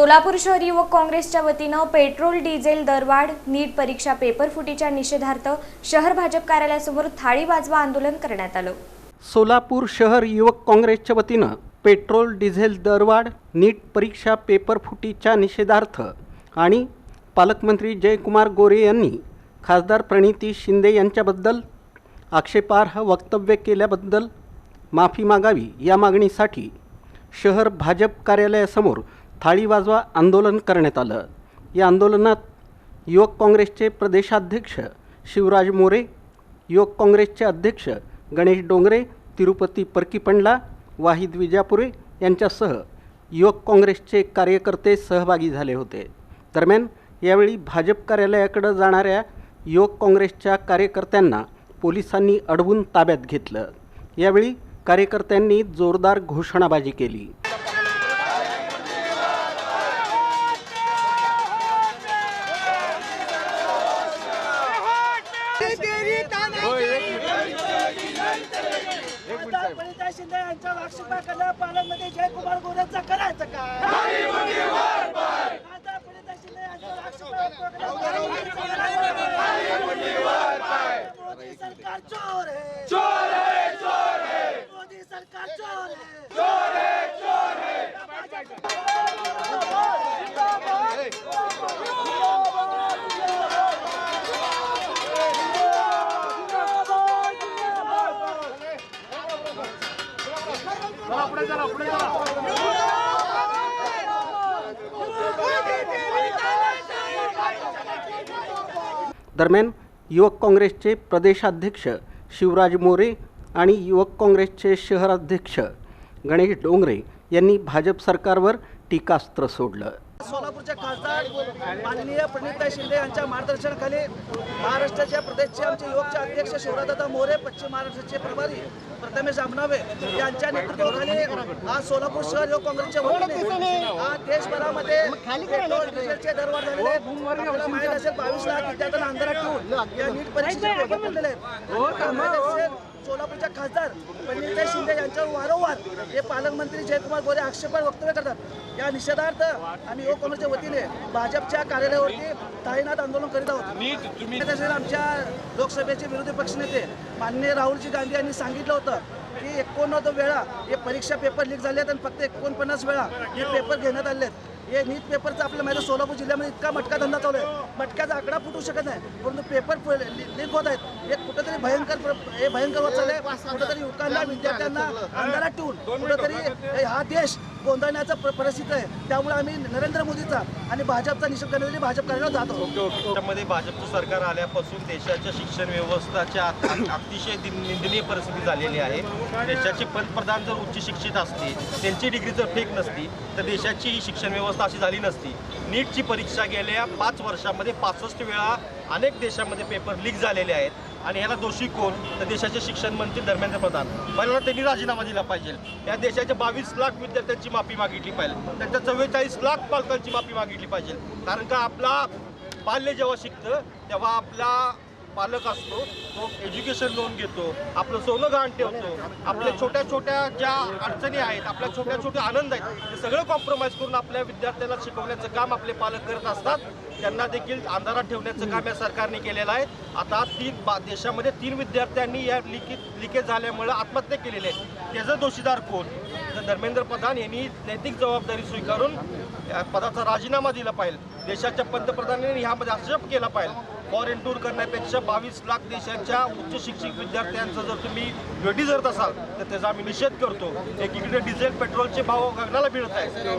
सोलापूर शहर युवक काँग्रेसच्या वतीनं पेट्रोल डिझेल दरवाढ नीट परीक्षा पेपर फुटीच्या निषेधार्थ शहर भाजप कार्यालयासमोर थाळी वाजवा आंदोलन करण्यात आलं। सोलापूर शहर युवक काँग्रेसच्या वतीनं पेट्रोल डिझेल दरवाढ नीट परीक्षा पेपर फुटीच्या निषेधार्थ आणि पालकमंत्री जयकुमार गोरे यांनी खासदार प्रणिती शिंदे यांच्याबद्दल आक्षेपार्ह वक्तव्य केल्याबद्दल माफी मागावी या मागणीसाठी शहर भाजप कार्यालयासमोर थाळी वाजवा आंदोलन करण्यात आलं। या आंदोलनात युवक काँग्रेसचे प्रदेशाध्यक्ष शिवराज मोरे, युवक काँग्रेसचे अध्यक्ष गणेश डोंगरे, तिरुपती परकीपंडला, वाहिद विजापुरे यांच्यासह युवक काँग्रेसचे कार्यकर्ते सहभागी झाले होते। दरम्यान यावेळी भाजप कार्यालयाकडे जाणाऱ्या युवक काँग्रेसच्या कार्यकर्त्यांना पोलिसांनी अडवून ताब्यात घेतलं। यावेळी कार्यकर्त्यांनी जोरदार घोषणाबाजी केली। प्रणिती शिंदे यांच्या आक्षेपार्ह पालकमंत्री जयकुमार गोरेंचा करायचं काय? प्रणिती शिंदे यांच्या आक्षेपार्ह मोदी सरकार चोर है, चोर है, चोर है। मोदी सरकार चोर है, चोर है, चोर है। दरम्यान युवक काँग्रेसचे प्रदेशाध्यक्ष शिवराज मोरे आणि युवक काँग्रेसचे शहराध्यक्ष गणेश डोंगरे यांनी भाजप सरकारवर टीकास्त्र सोडलं। सोलापूरचे खासदार माननीय प्रणिती शिंदे यांच्या मार्गदर्शनाखाली महाराष्ट्राच्या प्रदेशचे आमचे युवकचे अध्यक्ष शिवराजदादा मोरे, पश्चिम महाराष्ट्राचे प्रभारी प्रथमेश आमनावे यांच्या नेतृत्वाखाली आज सोलापूर शहर युवक काँग्रेसच्या वतीने आज देशभरामध्ये पेट्रोल डिझेलचे दरवाढ झालेले आहेत। आपल्याला माहित असेल 22 लाख विद्यार्थ्यांना अंधारात ठेवून या नीट परीक्षेचे पेपर फुटलेले आहेत। सोलापूरच्या खासदार प्रणिती शिंदे यांच्यावर वारंवार हे पालकमंत्री जयकुमार गोरे आक्षेपार्ह वक्तव्य करतात। या निषेधार्थ आम्ही युवक काँग्रेसच्या वतीने भाजपच्या कार्यालयावरती ताईनाथ आंदोलन करीत आहोत। आमच्या लोकसभेचे विरोधी पक्षनेते माननीय राहुलजी गांधी यांनी सांगितलं होतं की 89 वेळा हे परीक्षा पेपर लीक झाले आहेत आणि फक्त 49 वेळा हे पेपर घेण्यात आले आहेत। हे नीट पेपरचा आपल्या माहिती सोलापूर जिल्ह्यामध्ये इतका मटका धंदा चालू आहे, मटक्याचा आकडा फुटू शकत नाही, परंतु पेपर लीक होत आहेत। हे कुठेतरी भयंकर होत चालले। कुठेतरी युवकांना विद्यार्थ्यांना अंधारात ठेवून कुठेतरी हा देश गोंधळण्याचा परिस्थिती आहे। त्यामुळे आम्ही नरेंद्र मोदीचा आणि भाजपचा निषेध करण्यासाठी भाजप कार्यालयावर जात आहोत। त्यामध्ये भाजपचं सरकार आल्यापासून देशाच्या शिक्षण व्यवस्थेच्या अतिशय निंदनीय परिस्थिती झालेली आहे। देशाचे पंतप्रधान जर उच्च शिक्षित असते, त्यांची डिग्री जर फेक नसती तर देशाची ही शिक्षण व्यवस्था अशी झाली नसती। नीटची परीक्षा गेल्या 5 वर्षामध्ये 65 वेळा अनेक देशामध्ये पेपर लीक झालेले आहेत आणि ह्याला दोषी कोण तर देशाचे शिक्षण मंत्री धर्मेंद्र प्रधान। पहिल्यांदा त्यांनी राजीनामा दिला पाहिजे। या देशाच्या 22 लाख विद्यार्थ्यांची माफी मागितली पाहिजे, त्यांच्या 44 लाख पालकांची माफी मागितली पाहिजे। कारण का आपला बाल्य जेव्हा शिकतं तेव्हा आपला पालक असतो, तो एज्युकेशन लोन घेतो, आपलं सोनं गहाण ठेवतो, आपल्या छोट्या छोट्या ज्या अडचणी आहेत, आपल्या छोट्या छोट्या आनंद आहेत, ते सगळं कॉम्प्रोमाइज करून आपल्या विद्यार्थ्यांना शिकवण्याचं काम आपले पालक करत असतात। त्यांना देखील अंधारात ठेवण्याचं काम या सरकारने केलेलं आहे। आता देशामध्ये 3 विद्यार्थ्यांनी या लिकेज झाल्यामुळे आत्महत्या केलेल्या आहेत। त्याचं दोषीदार कोण तर धर्मेंद्र प्रधान यांनी नैतिक जबाबदारी स्वीकारून पदाचा राजीनामा दिला पाहिजे। देशाच्या पंतप्रधानांनी ह्यामध्ये हस्तक्षेप केला पाहिजे। फॉरेन टूर करण्यापेक्षा 22 लाख देशाच्या उच्च शिक्षित विद्यार्थ्यांचा जर तुम्ही वेठी धरत असाल तर त्याचा आम्ही निषेध करतो। एकीकडे डिझेल पेट्रोलचे भाव गगनाला भिडत आहेत,